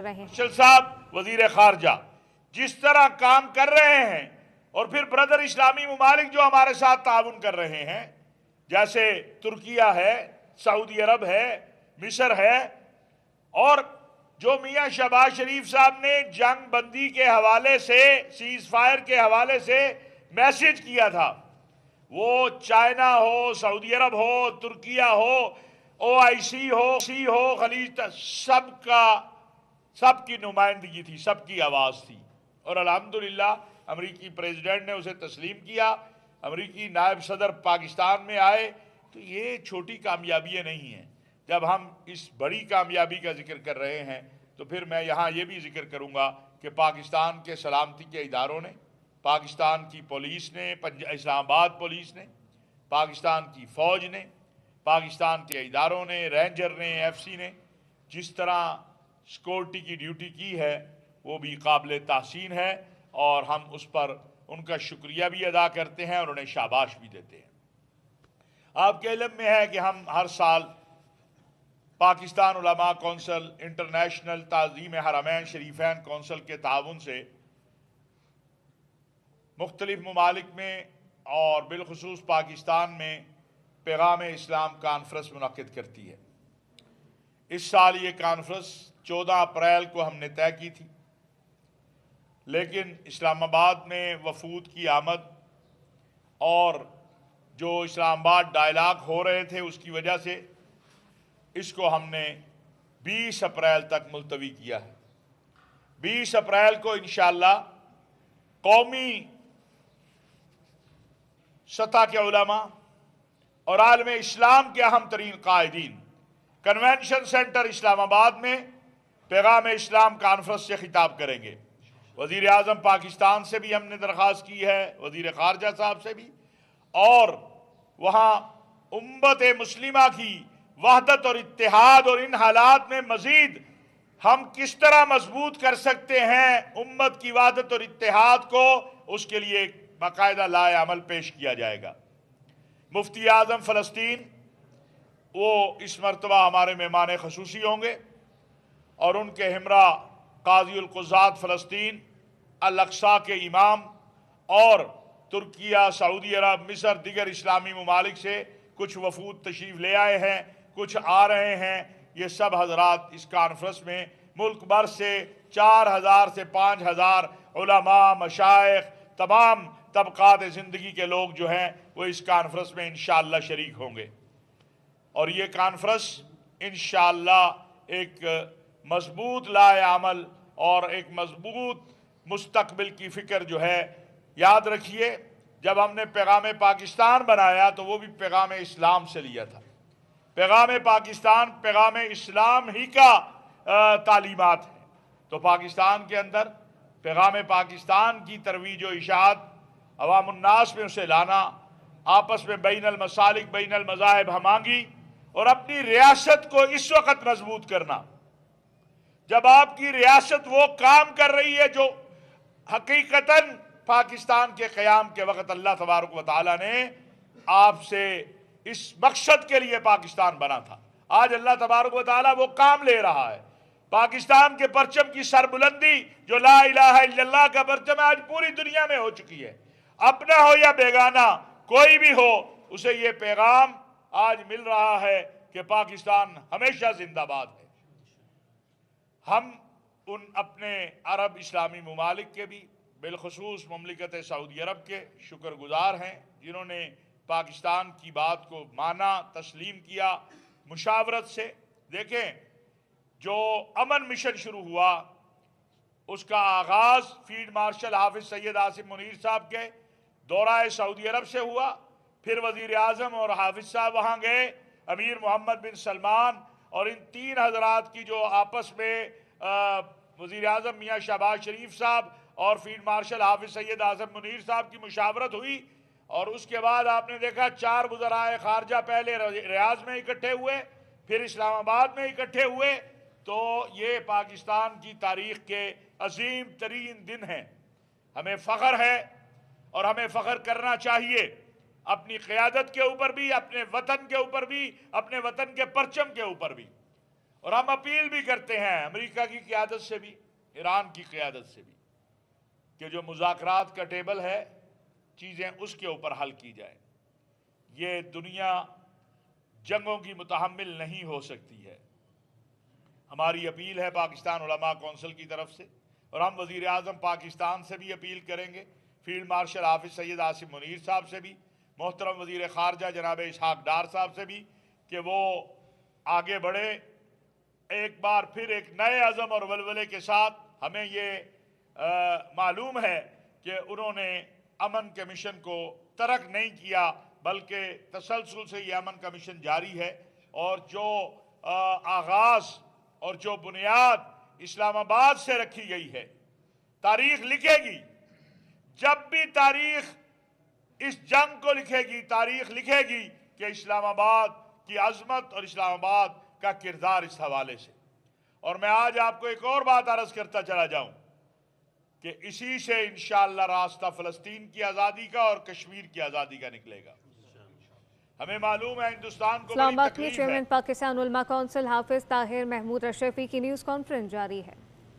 Martial صاحب وزیر خارجہ جس طرح کام کر رہے ہیں اور پھر برادر اسلامی ممالک جو ہمارے ساتھ تعاون کر رہے ہیں جیسے ترکیہ ہے، سعودی عرب ہے، مصر ہے، اور جو میاں شہباز شریف صاحب نے جنگ بندی کے حوالے سے، سیز فائر کے حوالے سے میسج کیا تھا، وہ چائنا ہو، سعودی عرب ہو، ترکیہ ہو، OIC ہو، خلیج، سب کی نمائندگی تھی، سب کی آواز تھی، اور الحمدللہ امریکی پریزیڈنٹ نے اسے تسلیم کیا۔ امریکی نائب صدر پاکستان میں آئے، تو یہ چھوٹی کامیابیاں نہیں ہیں۔ جب ہم اس بڑی کامیابی کا ذکر کر رہے ہیں تو پھر میں یہاں یہ بھی ذکر کروں گا کہ پاکستان کے سلامتی کے اداروں نے، پاکستان کی پولیس نے، اسلام آباد پولیس نے، پاکستان کی فوج نے، پاکستان کے اداروں نے، رینجر نے، FC نے جس طرح سیکورٹی کی ڈیوٹی کی ہے وہ بھی قابل تحسین ہے، اور ہم اس پر ان کا شکریہ بھی ادا کرتے ہیں اور انہیں شاباش بھی دیتے ہیں۔ آپ کے علم میں ہے کہ ہم ہر سال پاکستان علماء کونسل، انٹرنیشنل تعظیم حرمین شریفین کونسل کے تعاون سے مختلف ممالک میں اور بالخصوص پاکستان میں پیغام اسلام کانفرنس منعقد کرتی ہے۔ اس سال یہ کانفرنس 14 اپریل کو ہم نے طے کی تھی، لیکن اسلام آباد میں وفود کی آمد اور جو اسلام آباد ڈائلاگ ہو رہے تھے اس کی وجہ سے اس کو ہم نے 20 اپریل تک ملتوی کیا ہے۔ 20 اپریل کو انشاءاللہ قومی سطح کے علماء اور عالم اسلام کے اہم ترین قائدین کنونشن سینٹر اسلام آباد میں پیغام اسلام کانفرنس سے خطاب کریں گے۔ وزیر اعظم پاکستان سے بھی ہم نے درخواست کی ہے، وزیر خارجہ صاحب سے بھی، اور وہاں امت مسلمہ کی وحدت اور اتحاد اور ان حالات میں مزید ہم کس طرح مضبوط کر سکتے ہیں امت کی وحدت اور اتحاد کو، اس کے لیے ایک باقاعدہ لائحہ عمل پیش کیا جائے گا۔ مفتی اعظم فلسطین وہ اس مرتبہ ہمارے مہمان خصوصی ہوں گے، اور ان کے ہمراہ قاضی القضات فلسطین، الاقصی کے امام، اور ترکیہ، سعودی عرب، مصر، دیگر اسلامی ممالک سے کچھ وفود تشریف لے آئے ہیں، کچھ آ رہے ہیں۔ یہ سب حضرات اس کانفرنس میں ملک بھر سے 4000 سے 5000 علماء، مشائخ، تمام طبقات زندگی کے لوگ جو ہیں وہ اس کانفرنس میں انشاءاللہ شریک ہوں گے، اور یہ کانفرنس انشاءاللہ ایک مضبوط لائحہ عمل اور ایک مضبوط مستقبل کی فکر جو ہے، یاد رکھیے جب ہم نے پیغام پاکستان بنایا تو وہ بھی پیغام اسلام سے لیا تھا۔ پیغام پاکستان پیغام اسلام ہی کا تعلیمات ہے، تو پاکستان کے اندر پیغام پاکستان کی ترویج و اشاعت، عوام الناس میں اسے لانا، آپس میں بین المسالک، بین المذاہب ہمانگی، اور اپنی ریاست کو اس وقت مضبوط کرنا جب آپ کی ریاست وہ کام کر رہی ہے جو حقیقتاً پاکستان کے قیام کے وقت اللہ تبارک و تعالیٰ نے آپ سے اس مقصد کے لیے پاکستان بنا تھا۔ آج اللہ تبارک و تعالیٰ وہ کام لے رہا ہے۔ پاکستان کے پرچم کی سربلندی جو لا الہ الا اللہ کا پرچم ہے، آج پوری دنیا میں ہو چکی ہے۔ اپنا ہو یا بیگانہ کوئی بھی ہو، اسے یہ پیغام آج مل رہا ہے کہ پاکستان ہمیشہ زندہ باد ہے۔ ہم ان اپنے عرب اسلامی ممالک کے بھی، بالخصوص مملکت سعودی عرب کے شکر گزار ہیں، جنہوں نے پاکستان کی بات کو مانا، تسلیم کیا مشاورت سے۔ دیکھیں، جو امن مشن شروع ہوا اس کا آغاز فیلڈ مارشل حافظ سید آصف منیر صاحب کے دورہ سعودی عرب سے ہوا، پھر وزیر اعظم اور حافظ صاحب وہاں گئے، امیر محمد بن سلمان اور ان 3 حضرات کی جو آپس میں وزیر اعظم میاں شہباز شریف صاحب اور فیلڈ مارشل حافظ سید آصف منیر صاحب کی مشاورت ہوئی، اور اس کے بعد آپ نے دیکھا 4 وزرائے خارجہ پہلے ریاض میں اکٹھے ہوئے، پھر اسلام آباد میں اکٹھے ہوئے۔ تو یہ پاکستان کی تاریخ کے عظیم ترین دن ہیں۔ ہمیں فخر ہے اور ہمیں فخر کرنا چاہیے اپنی قیادت کے اوپر بھی، اپنے وطن کے اوپر بھی، اپنے وطن کے پرچم کے اوپر بھی، اور ہم اپیل بھی کرتے ہیں امریکہ کی قیادت سے بھی، ایران کی قیادت سے بھی، کہ جو مذاکرات کا ٹیبل ہے چیزیں اس کے اوپر حل کی جائیں۔ یہ دنیا جنگوں کی متحمل نہیں ہو سکتی ہے۔ ہماری اپیل ہے پاکستان علماء کونسل کی طرف سے، اور ہم وزیر اعظم پاکستان سے بھی اپیل کریں گے، فیلڈ مارشل حافظ سید عاصم منیر صاحب سے بھی، محترم وزیر خارجہ جناب اسحاق ڈار صاحب سے بھی، کہ وہ آگے بڑھے، ایک بار پھر ایک نئے عزم اور ولولے کے ساتھ۔ ہمیں یہ معلوم ہے کہ انہوں نے امن کمیشن کو ترک نہیں کیا، بلکہ تسلسل سے یہ امن کمیشن جاری ہے، اور جو آغاز اور جو بنیاد اسلام آباد سے رکھی گئی ہے، تاریخ لکھے گی، جب بھی تاریخ اس جنگ کو لکھے گی، تاریخ لکھے گی کہ اسلام آباد کی عظمت اور اسلام آباد کا کردار اس حوالے سے۔ اور میں آج آپ کو ایک اور بات عرض کرتا چلا جاؤں کہ اسی سے انشاءاللہ راستہ فلسطین کی آزادی کا اور کشمیر کی آزادی کا نکلے گا۔ ہمیں معلوم ہے ہندوستان کو اسلام بڑی آباد میں تکلیف ہے۔ چیئرمین پاکستان علماء کونسل حافظ طاہر محمود اشرفی کی نیوز کانفرنس جاری ہے۔